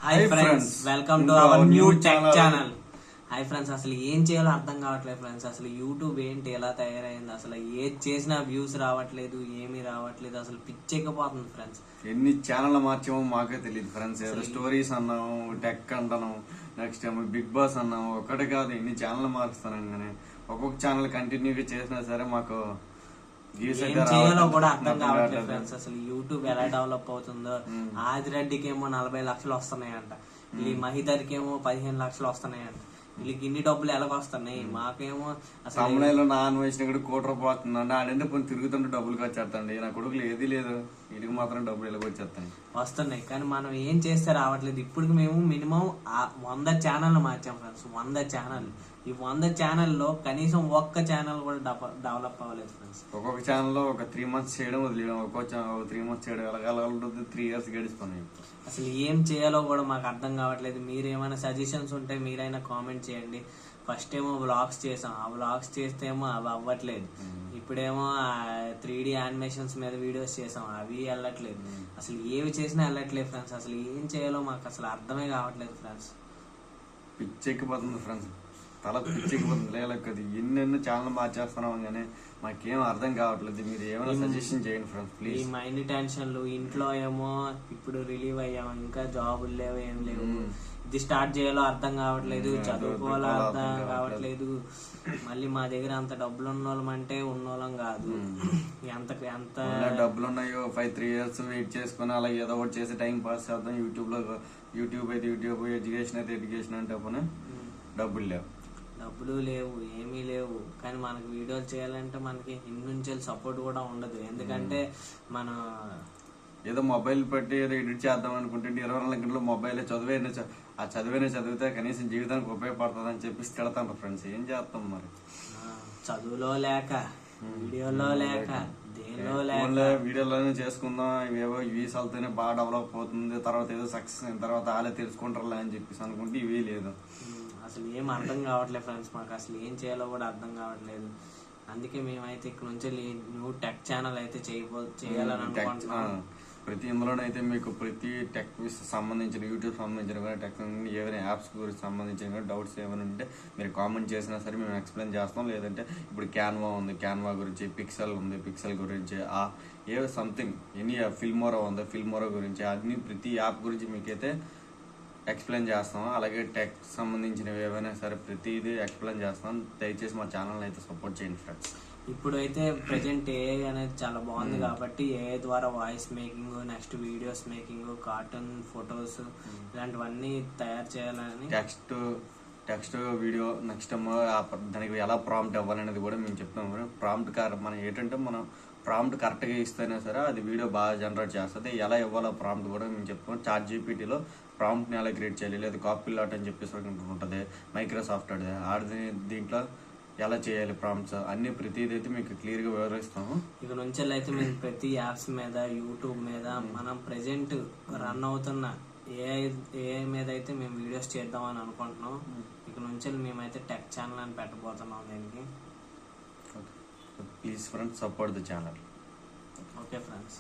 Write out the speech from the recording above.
Hi friends, welcome to our new tech channel. Hi friends, అసలు ఏం చేయాలో అర్థం కావట్లేదు ఫ్రెండ్స్. అసలు యూట్యూబ్ ఏంటి ఎలా తయారైంది, అసలు ఏది చేసినా వ్యూస్ రావట్లేదు, ఏమీ రావట్లేదు, అసలు పిచ్చెక్కిపోతుంది ఫ్రెండ్స్. ఎన్ని ఛానల్ మార్చామో మాకే తెలియదు ఫ్రెండ్స్. ఏదో స్టోరీస్ అన్నాము, టెక్ అంటాను, నెక్స్ట్ ఏమో బిగ్ బాస్ అన్నాము. ఒకటి కాదు, ఎన్ని ఛానల్ మారుస్తాను కానీ ఒక్కొక్క ఛానల్ కంటిన్యూగా చేసినా సరే మాకు ఏం చేయాలో కూడా అర్థం కావట్లేదు ఫ్రెండ్స్. అసలు యూట్యూబ్ ఎలా డెవలప్ అవుతుందో. ఆదిరెడ్డికి ఏమో 40 లక్షలు వస్తున్నాయంట, ఈ మహిధర్కి ఏమో 15 లక్షలు వస్తున్నాయంట. వీళ్ళకి ఇన్ని డబ్బులు ఎలాగొస్తున్నాయి? మాకేమో అసలు నాన్ వేసిన కూడా ₹1,00,00,000 వస్తుందండి. ఆడంటే కొన్ని తిరుగుతుంటే డబ్బులు వచ్చేస్తండి. నా కొడుకులు ఏది లేదు, వీటికి మాత్రం డబ్బులు ఎలాగొచ్చేస్తాయి వస్తున్నాయి. కానీ మనం ఏం చేస్తే రావట్లేదు. ఇప్పుడు మేము మినిమం 100 ఛానల్ మార్చాం ఫ్రెండ్స్. 100 ఛానల్. ఈ 100 ఛానల్లో కనీసం ఒక్క ఛానల్ కూడా డెవలప్ అవ్వలేదు ఫ్రెండ్స్. ఒక్కొక్క ఛానల్లో ఒక 3 months చేయడం వదిలేయడం, ఒక్కొక్క 3 months చేయడం ఎలాగలుగుతుంది. 3 years గడిచిపోయినాయి. అసలు ఏం చేయాలో కూడా మాకు అర్థం కావట్లేదు. మీరు ఏమైనా సజెషన్స్ ఉంటే మీరైనా కామెంట్ చేయండి. ఫస్ట్ ఏమో వ్లాగ్స్ చేసాం, ఆ వ్లాగ్స్ చేస్తేమో అవి అవ్వట్లేదు. ఇప్పుడేమో 3D యానిమేషన్స్ మీద వీడియోస్ చేసాం, అవి వెళ్ళట్లేదు. అసలు ఏవి చేసినా వెళ్ళట్లేదు ఫ్రెండ్స్. అసలు ఏం చేయాలో మాకు అసలు అర్థమే కావట్లేదు ఫ్రెండ్స్. పిచ్చెక్కిపోతుంది ఫ్రెండ్స్, తల పిచ్చెక్కిపోతుంది. లేకపోతే ఎన్నెన్నో ఛానల్ మార్చేస్తున్నాం కానీ మాకేం అర్థం కావట్లేదు. మీరు ఏమైనా సజెషన్ చేయండి ఫ్రెండ్స్ ప్లీజ్. ఈ మైండ్ టెన్షన్లు, ఇంట్లో ఏమో ఇప్పుడు రిలీవ్ అయ్యాము, ఇంకా జాబులు లేవు, ఏం లేవు. ఇది స్టార్ట్ చేయాలో అర్థం కావట్లేదు, చదువుకోవాలో అర్థం కావట్లేదు. మళ్ళీ మా దగ్గర అంత డబ్బులు ఉన్నోళ్ళం అంటే ఉన్నోళ్ళం కాదు. ఎంత డబ్బులు ఉన్నాయో 5-3 years వెయిట్ చేసుకుని అలా ఏదో ఒకటి చేసి టైం పాస్ చేద్దాం. యూట్యూబ్ అయితే యూట్యూబ్, ఎడ్యుకేషన్ అయితే ఎడ్యుకేషన్ అంటే డబ్బులు లేవు, డబ్బులు లేవు, ఏమీ లేవు. కానీ మనకి వీడియోలు చేయాలంటే మనకి ఇన్ని నుంచి సపోర్ట్ కూడా ఉండదు. ఎందుకంటే మన ఏదో మొబైల్ పెట్టి ఏదో ఎడిట్ చేద్దాం అనుకుంటే 24 గంటలు మొబైల్ చదివితే కనీసం జీవితానికి ఉపయోగపడుతుంది అని చెప్పి తిడతాను ఫ్రెండ్స్. ఏం చేస్తాం మరి? చదువులో లేక, వీడియోలో లేక, దేనిలో లేక వీడియోలోనే చేసుకుందాం, ఇవేవో వ్యూస్ వెళ్తేనే బాగా డెవలప్ అవుతుంది, తర్వాత ఏదో సక్సెస్ అయిన తర్వాత వాళ్ళే తెలుసుకుంటారులే అని చెప్పేసి అనుకుంటే ఇవే లేదు. అసలు ఏం అర్థం కావట్లేదు ఫ్రెండ్స్. మాకు అసలు ఏం చేయాలో కూడా అర్థం కావట్లేదు. అందుకే మేమైతే ఇక్కడ నుంచి న్యూ టెక్ ఛానల్ అయితే చేయాలని అనుకుంటున్నాం. ప్రతి ఇందులోనైతే మీకు ప్రతి టెక్ సంబంధించిన, యూట్యూబ్ సంబంధించిన టెక్, ఏమైనా యాప్స్ గురించి సంబంధించిన డౌట్స్ ఏమైనా ఉంటే మీరు కామెంట్ చేసినా సరే మేము ఎక్స్ప్లెయిన్ చేస్తాం. లేదంటే ఇప్పుడు క్యాన్వా ఉంది, క్యాన్వా గురించి, పిక్సెల్ ఉంది, పిక్సెల్ గురించి, ఏ సంథింగ్ ఎనీ ఫిల్మోరా ఉంది, ఫిల్మోరా గురించి, అన్ని ప్రతి యాప్ గురించి మీకైతే ఎక్స్ప్లెయిన్ చేస్తాం. అలాగే టెక్ సంబంధించినవి ఏవైనా సరే ప్రతిదీ ఎక్స్ప్లెయిన్ చేస్తాం. దయచేసి మా ఛానల్ అయితే సపోర్ట్ చేయండి ఫ్రెండ్స్. ఇప్పుడు అయితే ప్రెజెంట్ ఏఐ అనేది చాలా బాగుంది కాబట్టి ఏఐ ద్వారా voice making, next videos making, cartoon photos ఇలాంటివన్నీ తయారు చేయాలని, టెక్స్ట్ వీడియో, నెక్స్ట్ దానికి ఎలా ప్రాంప్ట్ ఇవ్వాలనేది కూడా మేము చెప్తాము. ప్రాంప్ట్ మనం ఏంటంటే మనం ప్రాంప్ట్ కరెక్ట్గా ఇస్తేనే సరే అది వీడియో బాగా జనరేట్ చేస్తుంది. ఎలా ఇవ్వాలో ప్రాంప్ట్ కూడా మేము చెప్తాం. ChatGPTలో ప్రాంప్ట్ని ఎలా క్రియేట్ చేయాలి, లేదా కాపీలాట్ అని చెప్పేసి ఉంటుంది, మైక్రోసాఫ్ట్ దీంట్లో ఎలా చేయాలి ప్రాంప్ట్స్ అన్ని ప్రతిదీ అయితే మీకు క్లియర్గా వివరిస్తాము. ఇక నుంచి అయితే మేము ప్రతి యాప్స్ మీద, యూట్యూబ్ మీద, మనం ప్రెజెంట్ రన్ అవుతున్న ఏఐ మీద అయితే మేము వీడియోస్ చేద్దామని అనుకుంటున్నాం. ఇక నుంచి మేమైతే టెక్ ఛానల్ అని పెట్టబోతున్నాం దీనికి. Please friends, support the channel. Okay friends.